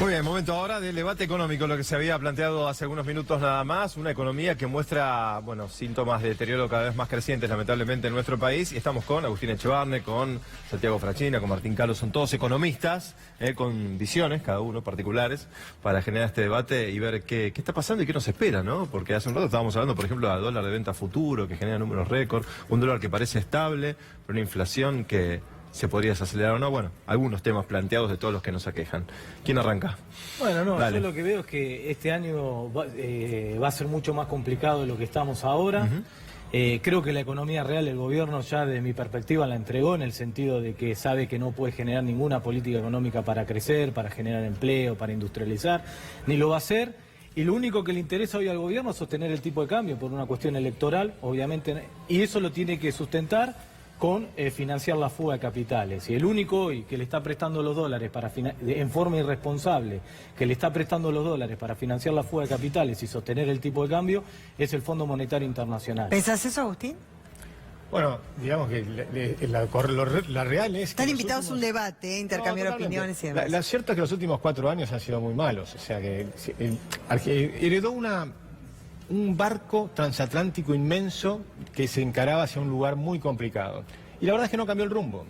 Muy bien, momento ahora del debate económico, lo que se había planteado hace algunos minutos nada más, una economía que muestra, bueno, síntomas de deterioro cada vez más crecientes lamentablemente en nuestro país, y estamos con Agustín Echevarne, con Santiago Frachina, con Martín Carlos, son todos economistas, con visiones, cada uno particulares, para generar este debate y ver qué está pasando y qué nos espera, ¿no? Porque hace un rato estábamos hablando, por ejemplo, del dólar de venta futuro, que genera números récord, un dólar que parece estable, pero una inflación que se podría desacelerar o no. Bueno, algunos temas planteados de todos los que nos aquejan. ¿Quién arranca? Bueno, no, Dale. yo lo que veo es que este año va a ser mucho más complicado de lo que estamos ahora. Creo que la economía real, el gobierno ya desde mi perspectiva la entregó, en el sentido de que sabe que no puede generar ninguna política económica para crecer, para generar empleo, para industrializar, ni lo va a hacer. Y lo único que le interesa hoy al gobierno es sostener el tipo de cambio por una cuestión electoral, obviamente, y eso lo tiene que sustentar con financiar la fuga de capitales. Y el único hoy que le está prestando los dólares en forma irresponsable, que le está prestando los dólares para financiar la fuga de capitales y sostener el tipo de cambio, es el Fondo Monetario Internacional. ¿Pensás eso, Agustín? Bueno, digamos que la real es... Están invitados a un debate, intercambio de opiniones y demás. Lo cierto es que los últimos 4 años han sido muy malos. O sea que heredó un barco transatlántico inmenso que se encaraba hacia un lugar muy complicado. Y la verdad es que no cambió el rumbo.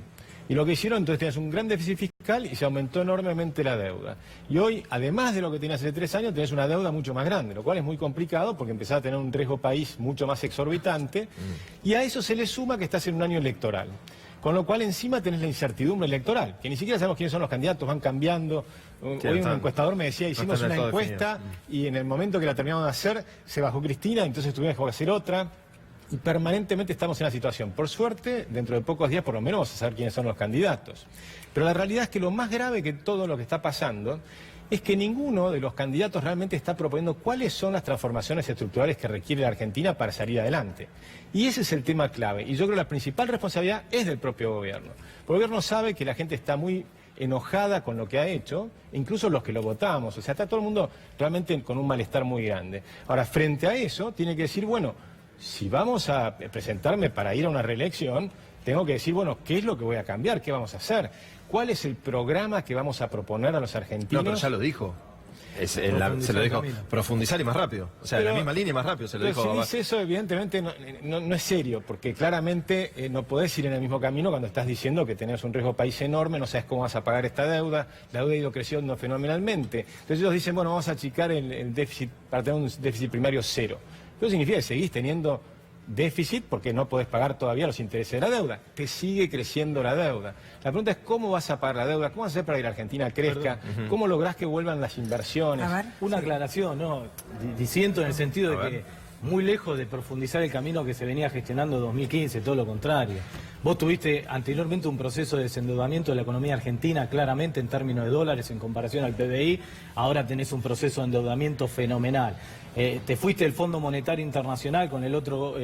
Y lo que hicieron, entonces tenías un gran déficit fiscal y se aumentó enormemente la deuda. Y hoy, además de lo que tenías hace 3 años, tenés una deuda mucho más grande, lo cual es muy complicado porque empezás a tener un riesgo país mucho más exorbitante. Y a eso se le suma que estás en un año electoral. Con lo cual encima tenés la incertidumbre electoral, que ni siquiera sabemos quiénes son los candidatos, van cambiando. Hoy un encuestador me decía, hicimos una encuesta y en el momento que la terminamos de hacer se bajó Cristina, entonces tuvimos que hacer otra. Y permanentemente estamos en la situación. Por suerte, dentro de pocos días por lo menos vamos a saber quiénes son los candidatos. Pero la realidad es que lo más grave que todo lo que está pasando es que ninguno de los candidatos realmente está proponiendo cuáles son las transformaciones estructurales que requiere la Argentina para salir adelante. Y ese es el tema clave. Y yo creo que la principal responsabilidad es del propio gobierno. El gobierno sabe que la gente está muy enojada con lo que ha hecho, incluso los que lo votamos. O sea, está todo el mundo realmente con un malestar muy grande. Ahora, frente a eso, tiene que decir, bueno, si vamos a presentarme para ir a una reelección, tengo que decir, bueno, ¿qué es lo que voy a cambiar? ¿Qué vamos a hacer? ¿Cuál es el programa que vamos a proponer a los argentinos? No, pero ya lo dijo. Se lo dijo, profundizar y más rápido. O sea, en la misma línea y más rápido se lo dijo. Si dice eso, evidentemente no es serio, porque claramente no podés ir en el mismo camino cuando estás diciendo que tenés un riesgo país enorme, no sabes cómo vas a pagar esta deuda, la deuda ha ido creciendo fenomenalmente. Entonces ellos dicen, bueno, vamos a achicar el déficit para tener un déficit primario cero. Eso significa que seguís teniendo déficit porque no podés pagar todavía los intereses de la deuda. Te sigue creciendo la deuda. La pregunta es cómo vas a pagar la deuda, cómo vas a hacer para que la Argentina crezca, cómo lográs que vuelvan las inversiones. Una aclaración, ¿no? Disiento en el sentido de que muy lejos de profundizar el camino que se venía gestionando en 2015, todo lo contrario. Vos tuviste anteriormente un proceso de desendeudamiento de la economía argentina, claramente en términos de dólares en comparación al PBI, ahora tenés un proceso de endeudamiento fenomenal. Te fuiste del Fondo Monetario Internacional con el otro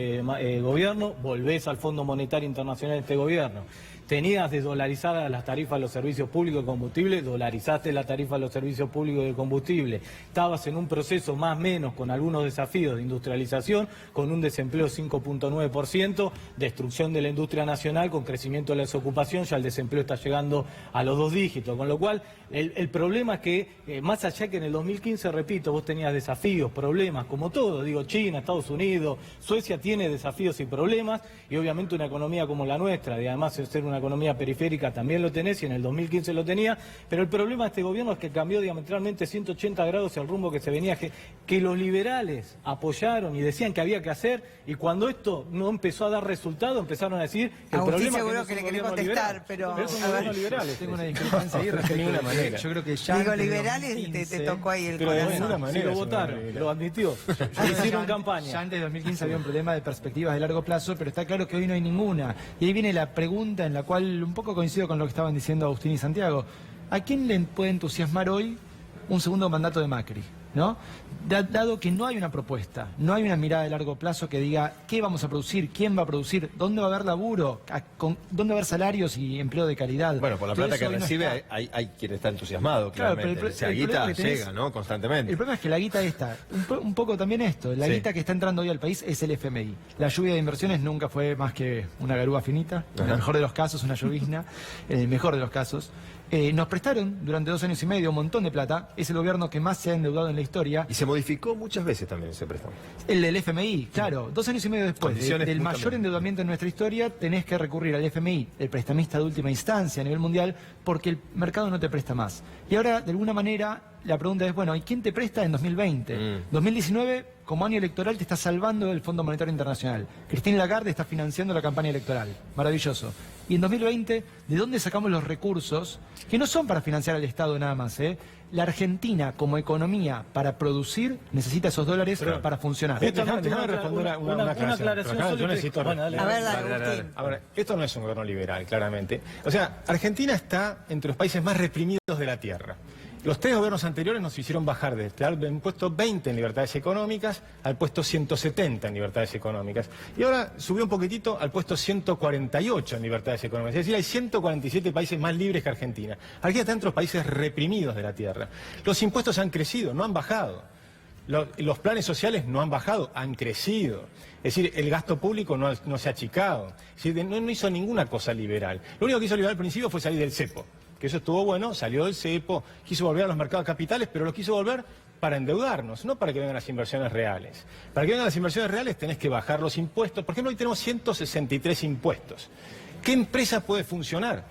gobierno, volvés al Fondo Monetario Internacional de este gobierno. Tenías desdolarizadas las tarifas de los servicios públicos de combustible, dolarizaste la tarifa de los servicios públicos de combustible. Estabas en un proceso más o menos con algunos desafíos de industrialización, con un desempleo 5.9%, destrucción de la industria nacional, con crecimiento de la desocupación, ya el desempleo está llegando a los 2 dígitos. Con lo cual, el problema es que, más allá que en el 2015, repito, vos tenías desafíos, problemas, como todo, digo, China, Estados Unidos, Suecia tiene desafíos y problemas, y obviamente una economía como la nuestra, y además de ser una economía periférica también lo tenés, y en el 2015 lo tenía, pero el problema de este gobierno es que cambió diametralmente 180 grados el rumbo que se venía, que los liberales apoyaron y decían que había que hacer, y cuando esto no empezó a dar resultado, empezaron a decir que Agustín, el problema seguro es que le no es quería un gobierno contestar, liberal. pero Es un gobierno liberal. Tengo una discrepancia ahí respecto De ninguna manera. Yo creo que ya Digo, antes de liberales 2015, te tocó ahí el pero de corazón. ninguna manera. Si lo votaron, lo admitió. Hicieron campaña. Ya antes de 2015 había un problema de perspectivas de largo plazo, pero está claro que hoy no hay ninguna. Y ahí viene la pregunta en la cual un poco coincido con lo que estaban diciendo Agustín y Santiago. ¿A quién le puede entusiasmar hoy un segundo mandato de Macri? ¿No? Dado que no hay una propuesta, no hay una mirada de largo plazo que diga qué vamos a producir, quién va a producir, dónde va a haber laburo, dónde va a haber salarios y empleo de calidad. Bueno, por la plata que recibe hay quien está entusiasmado, Claro, claramente. pero Esa guita llega, ¿no? Constantemente. El problema es que la guita esta, un poco también esto, la guita que está entrando hoy al país es el FMI. La lluvia de inversiones nunca fue más que una garúa finita, en el mejor de los casos, una llovizna, en el mejor de los casos. Nos prestaron durante 2 años y medio un montón de plata. Es el gobierno que más se ha endeudado en la historia. Y se modificó muchas veces también ese préstamo. El del FMI, claro. 2 años y medio después del mayor endeudamiento en nuestra historia, tenés que recurrir al FMI, el prestamista de última instancia a nivel mundial, porque el mercado no te presta más. Y ahora, de alguna manera, la pregunta es, bueno, ¿y quién te presta en 2020? 2019, como año electoral, te está salvando el Fondo Monetario Internacional. Christine Lagarde está financiando la campaña electoral. Maravilloso. Y en 2020, ¿de dónde sacamos los recursos? Que no son para financiar al Estado nada más, ¿eh? La Argentina, como economía, para producir, necesita esos dólares para funcionar. Déjame responder una aclaración. Yo necesito... A ver, Agustín. Ahora, esto no es un gobierno liberal, claramente. O sea, Argentina está entre los países más reprimidos de la Tierra. Los 3 gobiernos anteriores nos hicieron bajar del puesto 20 en libertades económicas al puesto 170 en libertades económicas. Y ahora subió un poquitito al puesto 148 en libertades económicas. Es decir, hay 147 países más libres que Argentina. Argentina está entre los países reprimidos de la Tierra. Los impuestos han crecido, no han bajado. Los planes sociales no han bajado, han crecido. Es decir, el gasto público no se ha achicado. Es decir, no hizo ninguna cosa liberal. Lo único que hizo liberal al principio fue salir del cepo. Que eso estuvo bueno, salió del cepo, quiso volver a los mercados capitales, pero lo quiso volver para endeudarnos, no para que vengan las inversiones reales. Para que vengan las inversiones reales tenés que bajar los impuestos. Por ejemplo, hoy tenemos 163 impuestos. ¿Qué empresa puede funcionar?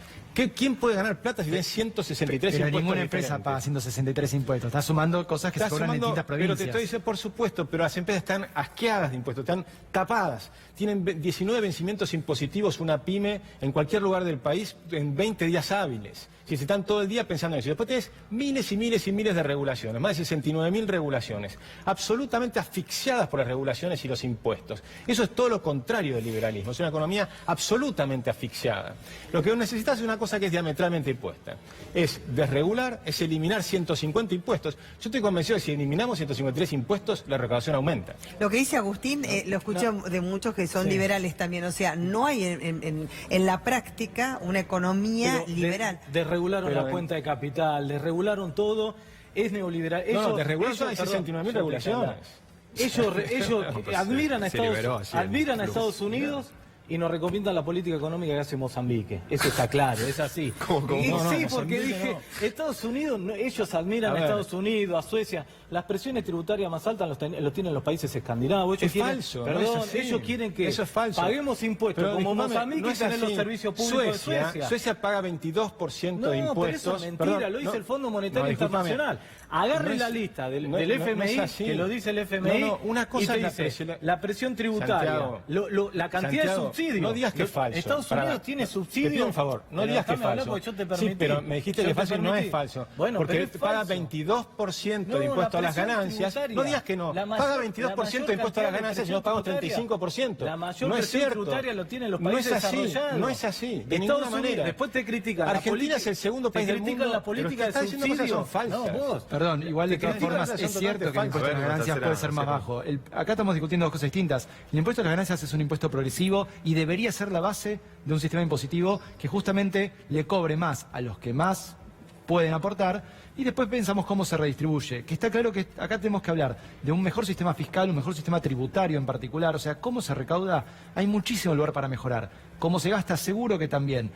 ¿Quién puede ganar plata si tiene 163 pero impuestos? Ninguna empresa paga 163 impuestos. Está sumando cosas que se cobran en distintas provincias. Pero te estoy diciendo, por supuesto, pero las empresas están asqueadas de impuestos, están tapadas. Tienen 19 vencimientos impositivos, una pyme, en cualquier lugar del país, en 20 días hábiles. Si se están todo el día pensando en eso. Después tenés miles y miles y miles de regulaciones, más de 69.000 regulaciones, absolutamente asfixiadas por las regulaciones y los impuestos. Eso es todo lo contrario del liberalismo, es una economía absolutamente asfixiada. Lo que necesitas es una cosa que es diametralmente opuesta. Es desregular, es eliminar 150 impuestos. Yo estoy convencido de que si eliminamos 153 impuestos, la recaudación aumenta. Lo que dice Agustín, lo escucho de muchos que son liberales también. O sea, no hay en la práctica una economía liberal. Desregularon la cuenta de capital, desregularon todo, es neoliberal. Desregularon hay 69.000 regulaciones. Ellos admiran a Estados Unidos y nos recomiendan la política económica que hace Mozambique. Eso está claro, es así. ¿Cómo? Sí, porque dije, Estados Unidos, ellos admiran a Estados Unidos, a Suecia. Las presiones tributarias más altas los tienen los países escandinavos. Ellos quieren, falso. Perdón, ellos quieren que paguemos impuestos. Pero como Mozambique tiene los servicios públicos de Suecia. Suecia paga 22% de impuestos. Pero eso es mentira, lo dice el Fondo Monetario Internacional. Agarre la lista del FMI, que lo dice el FMI, una cosa y te dice la presión tributaria, la cantidad de subsidios. No digas que es falso. Estados Unidos tiene subsidios. Te pido un favor, no digas que es falso. Sí, pero me dijiste que es falso y no es falso. Bueno, porque paga 22% de impuesto a las ganancias. No digas que no. Paga 22% de impuesto a las ganancias y no pagamos 35%. La mayor no es presión cierto. tributaria lo tienen los países desarrollados. No es así, de ninguna manera. Después te critican. Argentina es el segundo país del mundo. La política de subsidios son falsas. Perdón, igual de todas formas es cierto que el impuesto a las ganancias puede ser más bajo. Acá estamos discutiendo dos cosas distintas. El impuesto a las ganancias es un impuesto progresivo y debería ser la base de un sistema impositivo que justamente le cobre más a los que más pueden aportar y después pensamos cómo se redistribuye. Que está claro que acá tenemos que hablar de un mejor sistema fiscal, un mejor sistema tributario en particular. O sea, cómo se recauda, hay muchísimo lugar para mejorar. Cómo se gasta, seguro que también.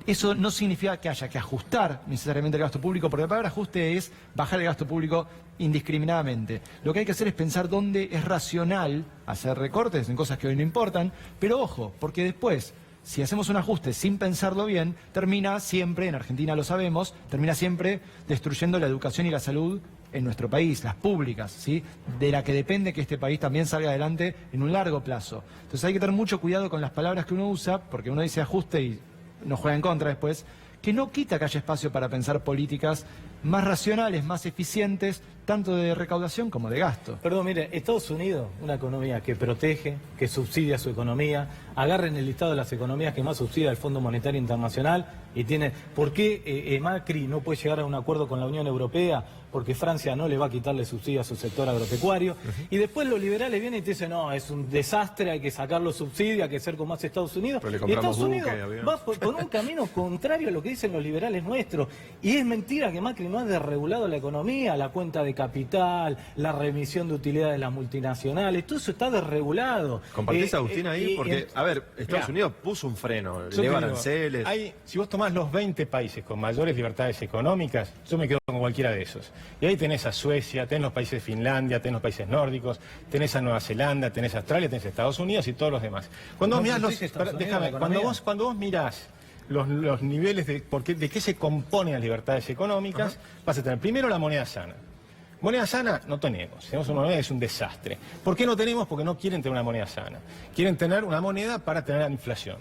Eso no significa que haya que ajustar necesariamente el gasto público, porque la palabra ajuste es bajar el gasto público indiscriminadamente. Lo que hay que hacer es pensar dónde es racional hacer recortes en cosas que hoy no importan, pero ojo, porque después, si hacemos un ajuste sin pensarlo bien, termina siempre, en Argentina lo sabemos, termina siempre destruyendo la educación y la salud en nuestro país, las públicas, ¿sí? De la que depende que este país también salga adelante en un largo plazo. Entonces hay que tener mucho cuidado con las palabras que uno usa, porque uno dice ajuste y nos juega en contra después, que no quita que haya espacio para pensar políticas más racionales, más eficientes, tanto de recaudación como de gasto. Perdón, mire, Estados Unidos, una economía que protege, que subsidia su economía, agarren el listado de las economías que más subsidia el Fondo Monetario Internacional y tiene... ¿Por qué Macri no puede llegar a un acuerdo con la Unión Europea? Porque Francia no le va a quitarle subsidio a su sector agropecuario. Y después los liberales vienen y te dicen, no, es un desastre, hay que sacar los subsidios, hay que ser como hace Estados Unidos. Y Estados Unidos va por un camino contrario a lo que dicen los liberales nuestros. Y es mentira que Macri no ha desregulado la economía, la cuenta de capital, la remisión de utilidades de las multinacionales, todo eso está desregulado. ¿Compartís, Agustín, ahí? Porque, a ver, Estados Mirá, Unidos puso un freno, Yo te eleva digo, aranceles. si vos tomás los 20 países con mayores libertades económicas, yo me quedo con cualquiera de esos. Y ahí tenés a Suecia, tenés los países de Finlandia, tenés los países nórdicos, tenés a Nueva Zelanda, tenés a Australia, tenés a Estados Unidos y todos los demás. Cuando vos mirás cuando vos mirás los niveles de qué se componen las libertades económicas, vas a tener primero la moneda sana. Moneda sana no tenemos una moneda que es un desastre. ¿Por qué no tenemos? Porque no quieren tener una moneda sana. Quieren tener una moneda para tener la inflación.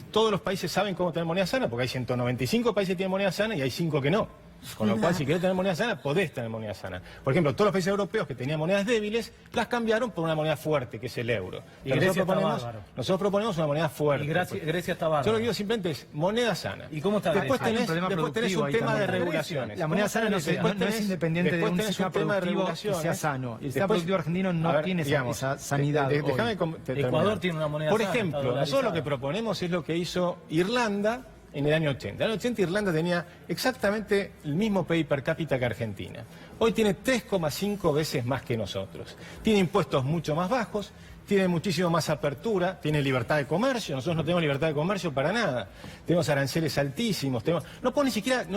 Todos los países saben cómo tener moneda sana, porque hay 195 países que tienen moneda sana y hay 5 que no. Con lo cual, si querés tener moneda sana, podés tener moneda sana. Por ejemplo, todos los países europeos que tenían monedas débiles, las cambiaron por una moneda fuerte, que es el euro. Y Grecia está bárbaro. Nosotros proponemos una moneda fuerte. Y Grecia está bárbaro. Yo lo que digo simplemente es moneda sana. ¿Y cómo está Después Grecia? tenés un tema de regulaciones. La moneda sana no es independiente de un sistema productivo que sea sano. El sistema productivo argentino no tiene esa sanidad hoy. Ecuador tiene una moneda sana. Por ejemplo, nosotros lo que proponemos es lo que hizo Irlanda en el año 80. En el año 80 Irlanda tenía exactamente el mismo PIB per cápita que Argentina. Hoy tiene 3,5 veces más que nosotros. Tiene impuestos mucho más bajos, tiene muchísimo más apertura, tiene libertad de comercio. Nosotros no tenemos libertad de comercio para nada. Tenemos aranceles altísimos. No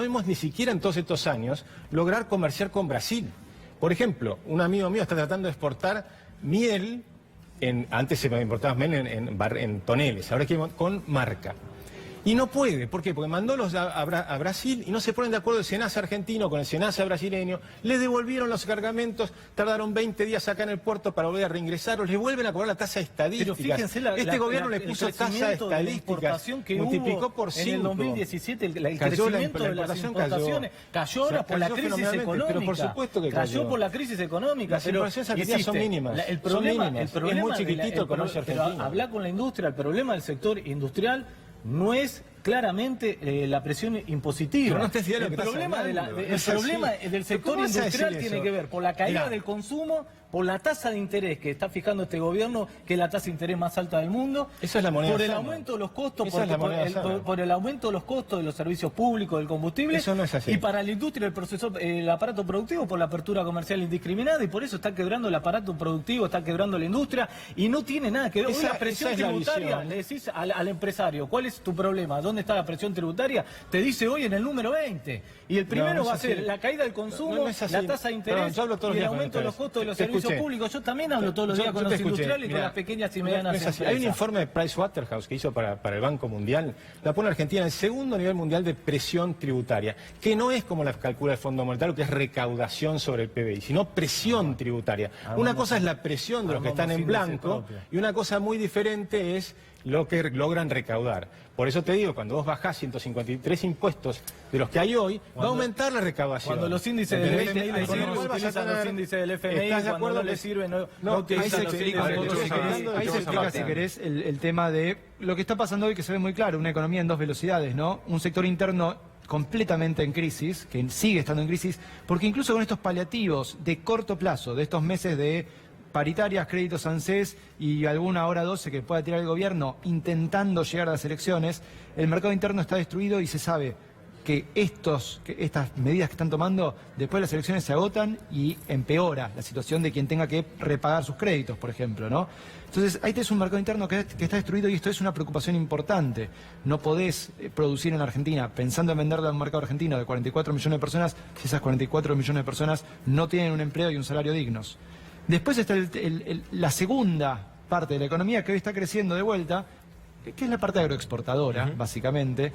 hemos ni siquiera en todos estos años lograr comerciar con Brasil. Por ejemplo, un amigo mío está tratando de exportar miel, antes se importaba miel en toneles, ahora que con marca. Y no puede, ¿por qué? Porque mandó a Brasil y no se ponen de acuerdo el SENASA argentino con el SENASA brasileño, le devolvieron los cargamentos, tardaron 20 días acá en el puerto para volver a reingresarlos, le vuelven a cobrar la tasa estadística. Pero fíjense este gobierno le puso tasa estadística, multiplicó por 5. En el 2017 el crecimiento de las importaciones cayó ahora por la crisis económica. Pero por supuesto que cayó por la crisis económica. Las importaciones argentinas son mínimas. El problema es muy chiquitito el comercio argentino. Hablar con la industria, el problema del sector industrial no es claramente la presión impositiva. Pero no estés el problema del sector industrial tiene que ver por la caída del consumo, por la tasa de interés que está fijando este gobierno, que es la tasa de interés más alta del mundo. Esa es la moneda por el sana. Aumento de los costos, por el aumento de los costos de los servicios públicos, del combustible. Eso no es así. Y para la industria, el aparato productivo, por la apertura comercial indiscriminada, y por eso está quebrando el aparato productivo, está quebrando la industria, y no tiene nada que ver. Hoy la presión tributaria, le decís al empresario, ¿cuál es tu problema? ¿Dónde está la presión tributaria? Te dice hoy en el número 20. Y el primero va a ser la caída del consumo, la tasa de interés y el aumento de los costos de los servicios públicos. Yo también hablo todos los días con los industriales y con las pequeñas y medianas empresas. Hay un informe de Pricewaterhouse que hizo para el Banco Mundial, la pone Argentina en el segundo nivel mundial de presión tributaria, que no es como la calcula el Fondo Monetario, que es recaudación sobre el PBI, sino presión tributaria. Una cosa es la presión de los que están en blanco y una cosa muy diferente es lo que logran recaudar. Por eso te digo, cuando vos bajás 153 impuestos de los que hay hoy, va a aumentar la recaudación. Cuando los índices del FMI le sirven, utilizan los índices del FMI, cuando no les sirven, no utilizan los índices del FMI. Ahí se explica, si querés, el tema de lo que está pasando hoy, que se ve muy claro, una economía en dos velocidades, ¿no? Un sector interno completamente en crisis, que sigue estando en crisis, porque incluso con estos paliativos de corto plazo, de estos meses de paritarias, créditos ANSES y alguna hora 12 que pueda tirar el gobierno intentando llegar a las elecciones, el mercado interno está destruido y se sabe que estas medidas que están tomando después de las elecciones se agotan y empeora la situación de quien tenga que repagar sus créditos, por ejemplo, ¿no? Entonces, ahí tenés un mercado interno que está destruido y esto es una preocupación importante. No podés producir en Argentina pensando en venderle a un mercado argentino de 44 millones de personas si esas 44 millones de personas no tienen un empleo y un salario dignos. Después está la segunda parte de la economía que hoy está creciendo de vuelta, que es la parte agroexportadora, básicamente.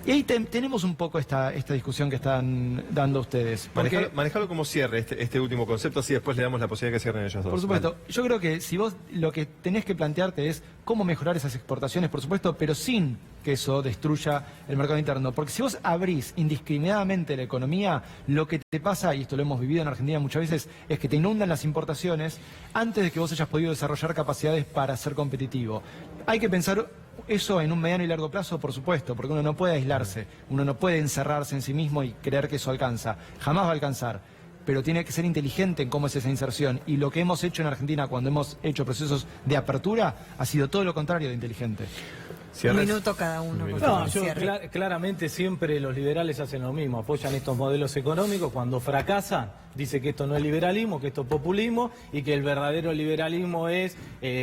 Y ahí tenemos un poco esta discusión que están dando ustedes. Manejalo como cierre este último concepto, así después le damos la posibilidad de que cierren ellos dos. Por supuesto. Yo creo que si vos lo que tenés que plantearte es cómo mejorar esas exportaciones, por supuesto, pero sin que eso destruya el mercado interno. Porque si vos abrís indiscriminadamente la economía, lo que te pasa, y esto lo hemos vivido en Argentina muchas veces, es que te inundan las importaciones antes de que vos hayas podido desarrollar capacidades para ser competitivo. Hay que pensar eso en un mediano y largo plazo, por supuesto, porque uno no puede aislarse, uno no puede encerrarse en sí mismo y creer que eso alcanza. Jamás va a alcanzar, pero tiene que ser inteligente en cómo es esa inserción. Y lo que hemos hecho en Argentina cuando hemos hecho procesos de apertura ha sido todo lo contrario de inteligente. Un Cierres. minuto cada uno. por minuto. favor, No, yo cierre. claramente siempre los liberales hacen lo mismo, apoyan estos modelos económicos, cuando fracasan dice que esto no es liberalismo, que esto es populismo y que el verdadero liberalismo es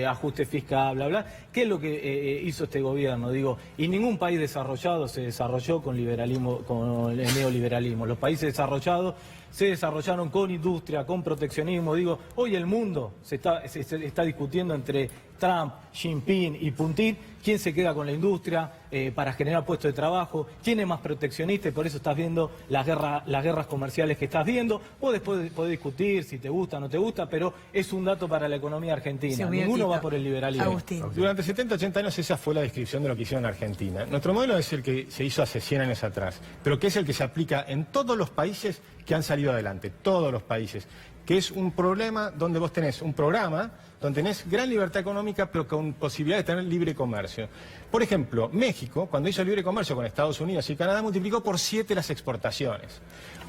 ajuste fiscal, bla, bla. ¿Qué es lo que hizo este gobierno? Digo, y ningún país desarrollado se desarrolló con liberalismo, con el neoliberalismo. Los países desarrollados se desarrollaron con industria, con proteccionismo. Digo, hoy el mundo se está discutiendo entre Trump, Xi Jinping y Putin, quién se queda con la industria para generar puestos de trabajo, quién es más proteccionista, y por eso estás viendo las guerras comerciales que estás viendo. Vos después podés discutir si te gusta o no te gusta, pero es un dato para la economía argentina. Sí, un Ninguno minutito. va por el liberalismo. Agustín. Durante 70, 80 años esa fue la descripción de lo que hicieron en Argentina. Nuestro modelo es el que se hizo hace 100 años atrás, pero que es el que se aplica en todos los países que han salido adelante, todos los países, que es un problema donde vos tenés un programa donde tenés gran libertad económica, pero con posibilidad de tener libre comercio. Por ejemplo, México, cuando hizo libre comercio con Estados Unidos y Canadá, multiplicó por 7 las exportaciones.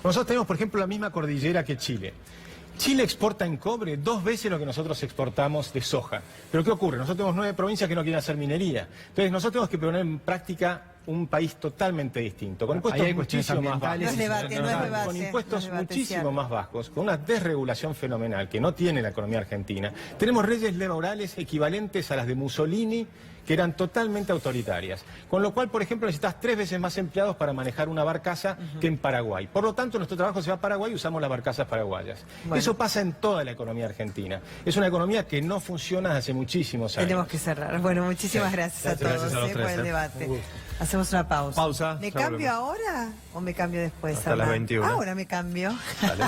Nosotros tenemos, por ejemplo, la misma cordillera que Chile. Chile exporta en cobre 2 veces lo que nosotros exportamos de soja. Pero ¿qué ocurre? Nosotros tenemos 9 provincias que no quieren hacer minería. Entonces nosotros tenemos que poner en práctica un país totalmente distinto, con impuestos Ahí hay cuestiones muchísimo más bajos. ambientales. No es debate, no es debate. Con impuestos no es debate, muchísimo cierre. más bajos, con una desregulación fenomenal que no tiene la economía argentina. Tenemos leyes laborales equivalentes a las de Mussolini, que eran totalmente autoritarias. Con lo cual, por ejemplo, necesitas 3 veces más empleados para manejar una barcaza que en Paraguay. Por lo tanto, nuestro trabajo se va a Paraguay y usamos las barcazas paraguayas. Bueno. Eso pasa en toda la economía argentina. Es una economía que no funciona desde hace muchísimos años. Tenemos que cerrar. Bueno, muchísimas gracias a todos Gracias a los por tres, el debate. Hacemos una pausa. Pausa, ¿Me ya cambio volvemos. ahora o me cambio después? Hasta las Hernán? 21. Ahora me cambio. Dale.